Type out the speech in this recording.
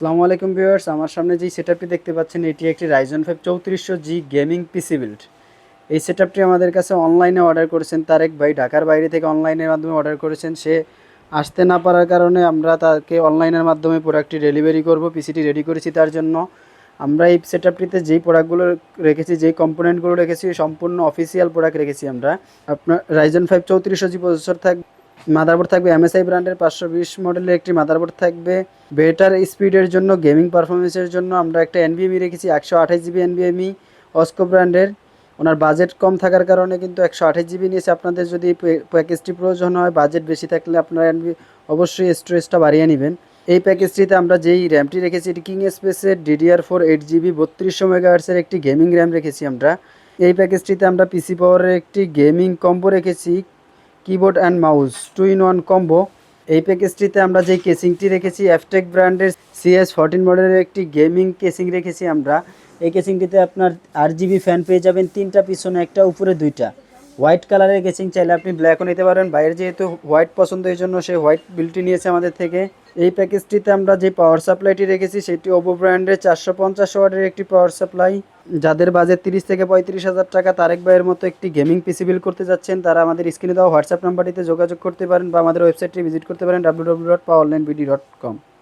আসসালামু আলাইকুম ভিউয়ার্স, আমার সামনে যেই সেটআপটি দেখতে পাচ্ছেন এটি একটি Ryzen 5 3400G gaming PC build. এই সেটআপটি আমাদের কাছে অনলাইনে অর্ডার করেছেন তারেক ভাই, ঢাকার বাইরে থেকে অনলাইনের মাধ্যমে অর্ডার করেছেন। সে আসতে না পারার কারণে আমরা তাকে অনলাইনের মাধ্যমে প্রোডাক্টটি ডেলিভারি করব। পিসিটি রেডি করেছি তার জন্য। আমরা এই সেটআপটিতে যেই প্রোডাক্টগুলো রেখেছি, যেই কম্পোনেন্টগুলো রেখেছি সম্পূর্ণ অফিসিয়াল প্রোডাক্ট রেখেছি আমরা। আপনার Ryzen 5 3400G প্রসেসর থাকবে, মাদারবোর্ড থাকবে MSI ব্র্যান্ডের 520 মডেলের একটি মাদারবোর্ড থাকবে। বেটার স্পিডের জন্য, গেমিং পারফরমেন্সের জন্য আমরা একটা NVMe রেখেছি 128GB NVMe অস্কো ব্র্যান্ডের। ওনার বাজেট কম থাকার কারণে কিন্তু 128GB নিয়েছে। আপনাদের যদি প্যাকেজটি প্রয়োজন হয়, বাজেট বেশি থাকলে আপনারা অবশ্যই স্টোরেজটা বাড়িয়ে নেবেন। এই প্যাকেজটিতে আমরা যেই র্যামটি রেখেছি এটি কিং স্পেসের DDR4 8GB 3200 মেগাহার্টসের একটি গেমিং র্যাম রেখেছি আমরা। এই প্যাকেজটিতে আমরা পিসি পাওয়ারের একটি গেমিং কম্বো রেখেছি, keyboard and mouse 2-in-1 combo. এই প্যাকেজটিতে আমরা যেই কেসিংটি রেখেছি এফটেক ব্র্যান্ডের CS14 মডেলের একটি গেমিং কেসিং রেখেছি আমরা। এই কেসিংটিতে আপনার RGB ফ্যান পেয়ে যাবেন, 3টা পিছনে একটা উপরে 2টা। হোয়াইট কালারের কেসিং, চাইলে আপনি ব্ল্যাকও নিতে পারেন। বাইরে যেহেতু হোয়াইট পছন্দ, এই জন্য সে হোয়াইট বিলটি নিয়েছে আমাদের থেকে। এই প্যাকেজটিতে আমরা যে পাওয়ার সাপ্লাইটি রেখেছি সেটি ওপো ব্র্যান্ডের 450 ওয়াটের একটি পাওয়ার সাপ্লাই। যাদের বাজেট 30 থেকে 35,000 টাকা, তারেক ভাইয়ের মতো একটি গেমিং পিসি বিল করতে যাচ্ছেন, তারা আমাদের স্ক্রিনে দেওয়া হোয়াটসঅ্যাপ নাম্বারটিতে যোগাযোগ করতে পারেন বা আমাদের ওয়েবসাইটটি ভিজিট করতে পারেন www.powerlinebd.com।